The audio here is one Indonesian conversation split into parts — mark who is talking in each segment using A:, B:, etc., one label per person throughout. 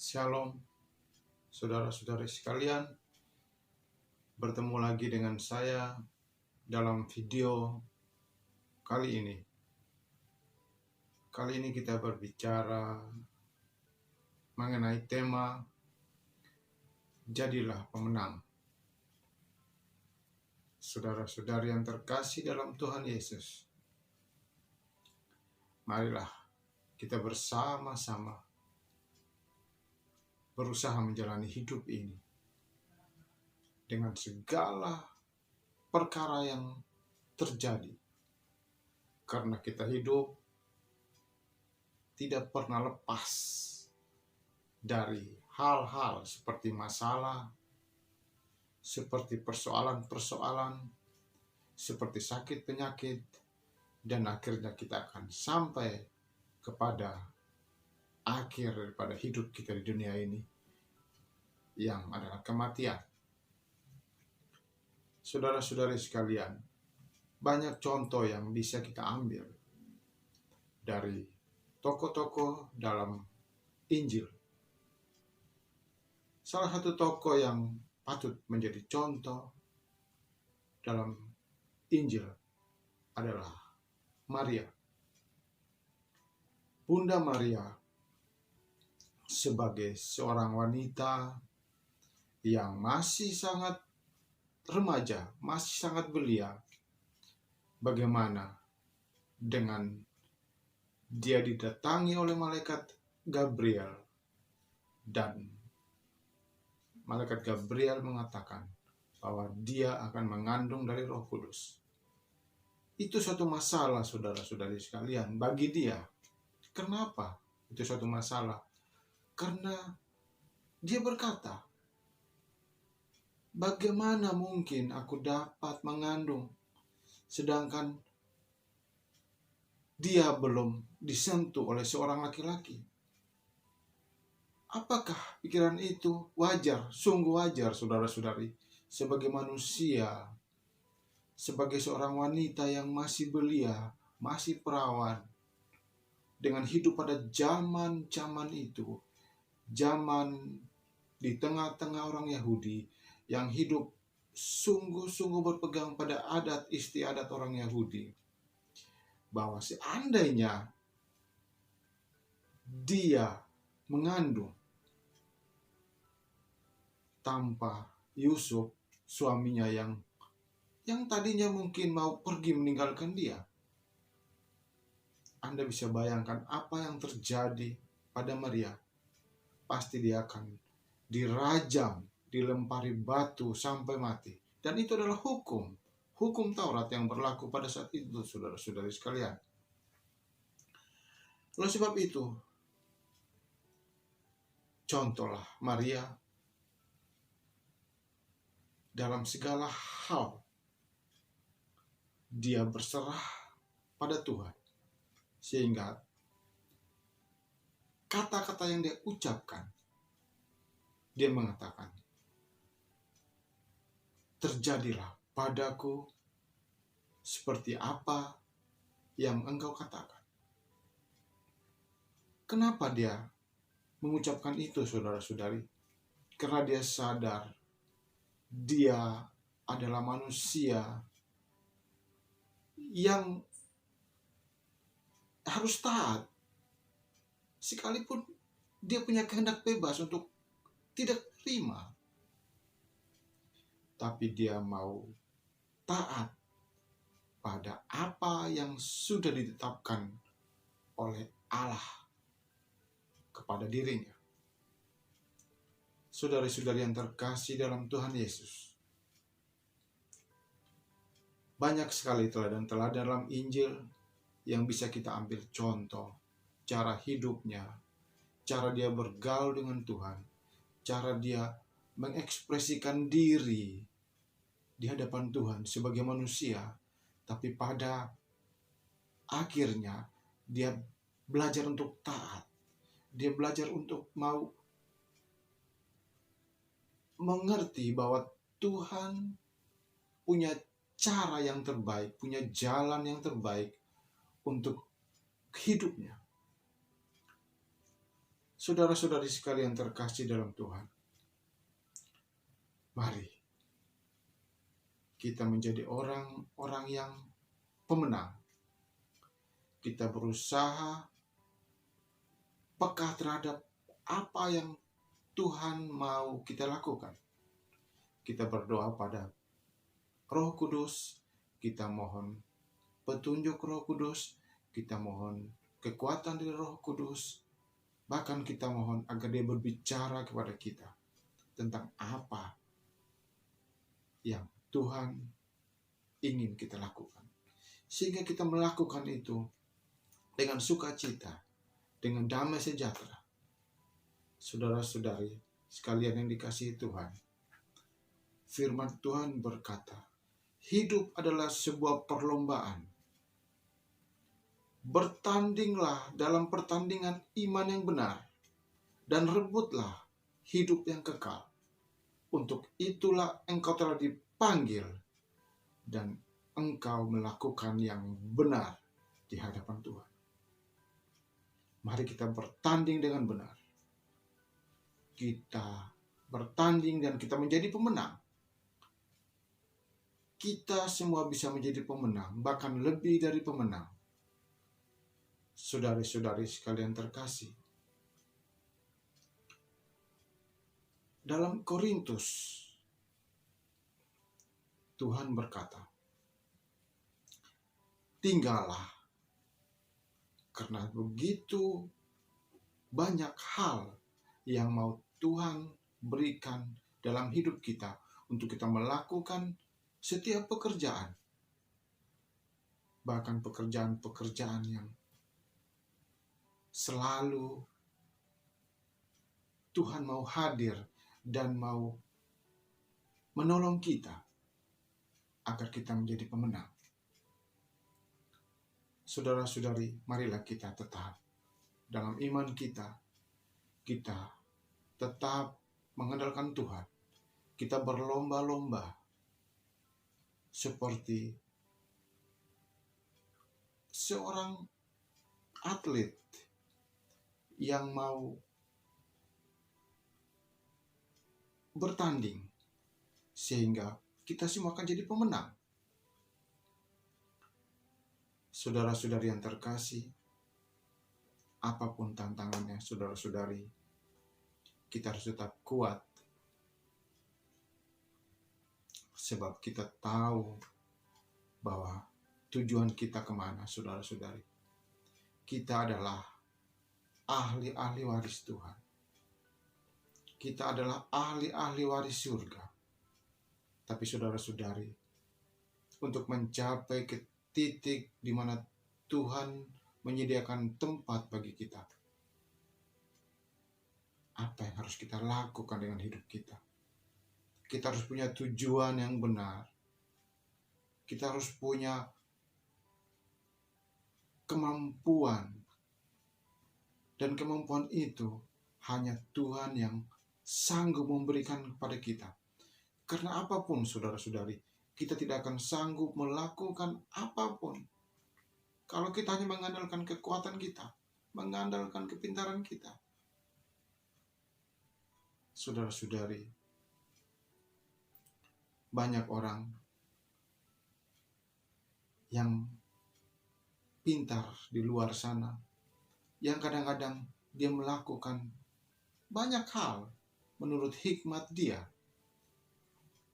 A: Shalom, saudara-saudari sekalian. Bertemu lagi dengan saya dalam video kali ini. Kali ini kita berbicara mengenai tema Jadilah Pemenang. Saudara-saudari yang terkasih dalam Tuhan Yesus, marilah kita bersama-sama berusaha menjalani hidup ini dengan segala perkara yang terjadi. Karena kita hidup tidak pernah lepas dari hal-hal seperti masalah, seperti persoalan-persoalan, seperti sakit penyakit, dan akhirnya kita akan sampai kepada akhir daripada hidup kita di dunia ini, yang adalah kematian. Saudara-saudari sekalian, banyak contoh yang bisa kita ambil dari tokoh-tokoh dalam Injil. Salah satu tokoh yang patut menjadi contoh dalam Injil adalah Maria. Bunda Maria sebagai seorang wanita yang masih sangat remaja, masih sangat belia, bagaimana dengan dia didatangi oleh malaikat Gabriel, dan malaikat Gabriel mengatakan bahwa dia akan mengandung dari Roh Kudus. Itu suatu masalah, saudara-saudari sekalian, bagi dia. Kenapa itu suatu masalah? Karena dia berkata, bagaimana mungkin aku dapat mengandung sedangkan dia belum disentuh oleh seorang laki-laki? Apakah pikiran itu wajar? Sungguh wajar, saudara-saudari, sebagai manusia, sebagai seorang wanita yang masih belia, masih perawan, dengan hidup pada zaman itu, zaman di tengah-tengah orang Yahudi yang hidup sungguh-sungguh berpegang pada adat istiadat orang Yahudi, bahwa seandainya dia mengandung tanpa Yusuf, suaminya yang tadinya mungkin mau pergi meninggalkan dia, Anda bisa bayangkan apa yang terjadi pada Maria. Pasti dia akan dirajam, dilempari batu sampai mati. Dan itu adalah hukum Taurat yang berlaku pada saat itu, saudara-saudari sekalian. Oleh sebab itu, contohlah Maria dalam segala hal. Dia berserah pada Tuhan, sehingga kata-kata yang dia ucapkan, dia mengatakan, terjadilah padaku seperti apa yang engkau katakan. Kenapa dia mengucapkan itu, saudara-saudari? Karena dia sadar dia adalah manusia yang harus taat, sekalipun dia punya kehendak bebas untuk tidak terima, tapi dia mau taat pada apa yang sudah ditetapkan oleh Allah kepada dirinya. Saudari-saudari yang terkasih dalam Tuhan Yesus, banyak sekali teladan-teladan dalam Injil yang bisa kita ambil contoh, cara hidupnya, cara dia bergaul dengan Tuhan, cara dia mengekspresikan diri di hadapan Tuhan sebagai manusia, tapi pada akhirnya dia belajar untuk taat, dia belajar untuk mau mengerti bahwa Tuhan punya cara yang terbaik, punya jalan yang terbaik untuk hidupnya. Saudara-saudari sekalian terkasih dalam Tuhan, mari kita menjadi orang-orang yang pemenang. Kita berusaha peka terhadap apa yang Tuhan mau kita lakukan. Kita berdoa pada Roh Kudus, kita mohon petunjuk Roh Kudus, kita mohon kekuatan dari Roh Kudus, bahkan kita mohon agar Dia berbicara kepada kita tentang apa yang Tuhan ingin kita lakukan. Sehingga kita melakukan itu dengan sukacita, dengan damai sejahtera. Saudara-saudari sekalian yang dikasihi Tuhan, firman Tuhan berkata, hidup adalah sebuah perlombaan. Bertandinglah dalam pertandingan iman yang benar, dan rebutlah hidup yang kekal. Untuk itulah engkau telah dipanggil, dan engkau melakukan yang benar di hadapan Tuhan. Mari kita bertanding dengan benar. Kita bertanding dan kita menjadi pemenang. Kita semua bisa menjadi pemenang, bahkan lebih dari pemenang. Saudari-saudari sekalian terkasih, dalam Korintus, Tuhan berkata, tinggallah, karena begitu banyak hal yang mau Tuhan berikan dalam hidup kita untuk kita melakukan setiap pekerjaan, bahkan pekerjaan-pekerjaan yang selalu Tuhan mau hadir dan mau menolong kita agar kita menjadi pemenang. Saudara-saudari, marilah kita tetap dalam iman kita. Kita tetap mengandalkan Tuhan. Kita berlomba-lomba seperti seorang atlet yang mau bertanding, sehingga kita semua akan jadi pemenang. Saudara-saudari yang terkasih, apapun tantangannya, saudara-saudari, kita harus tetap kuat. Sebab kita tahu bahwa tujuan kita kemana, saudara-saudari. Kita adalah ahli-ahli waris Tuhan. Kita adalah ahli-ahli waris surga. Tapi saudara-saudari, untuk mencapai ke titik di mana Tuhan menyediakan tempat bagi kita, apa yang harus kita lakukan dengan hidup kita? Kita harus punya tujuan yang benar. Kita harus punya kemampuan. Dan kemampuan itu hanya Tuhan yang sanggup memberikan kepada kita. Karena apapun, saudara-saudari, kita tidak akan sanggup melakukan apapun kalau kita hanya mengandalkan kekuatan kita, mengandalkan kepintaran kita. Saudara-saudari, banyak orang yang pintar di luar sana, yang kadang-kadang dia melakukan banyak hal menurut hikmat dia,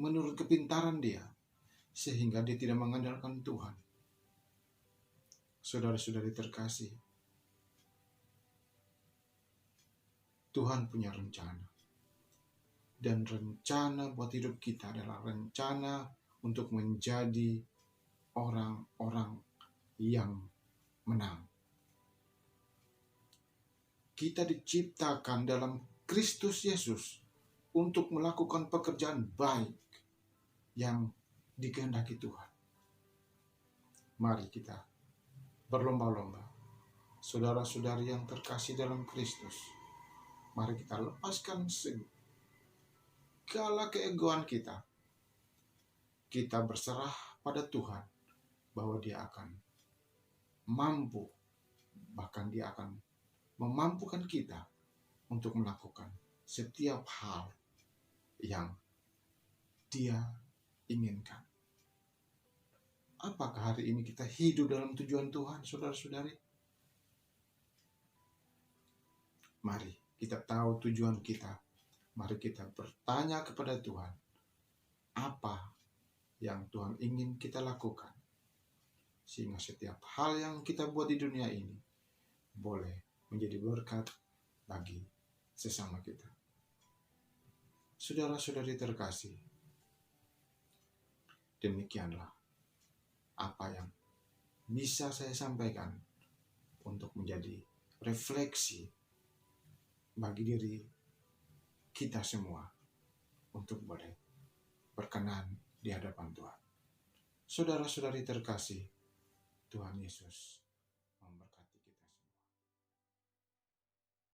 A: menurut kepintaran dia, sehingga dia tidak mengandalkan Tuhan. Saudara-saudari terkasih, Tuhan punya rencana. Dan rencana buat hidup kita adalah rencana untuk menjadi orang-orang yang menang. Kita diciptakan dalam Kristus Yesus untuk melakukan pekerjaan baik yang dikehendaki Tuhan. Mari kita berlomba-lomba. Saudara-saudari yang terkasih dalam Kristus, mari kita lepaskan segala keegoan kita. Kita berserah pada Tuhan bahwa Dia akan mampu, bahkan Dia akan memampukan kita untuk melakukan setiap hal yang Dia inginkan. Apakah hari ini kita hidup dalam tujuan Tuhan, saudara-saudari? Mari kita tahu tujuan kita. Mari kita bertanya kepada Tuhan, apa yang Tuhan ingin kita lakukan, sehingga setiap hal yang kita buat di dunia ini boleh menjadi berkat bagi sesama kita. Saudara-saudari terkasih, demikianlah apa yang bisa saya sampaikan untuk menjadi refleksi bagi diri kita semua untuk boleh berkenan di hadapan Tuhan. Saudara-saudari terkasih, Tuhan Yesus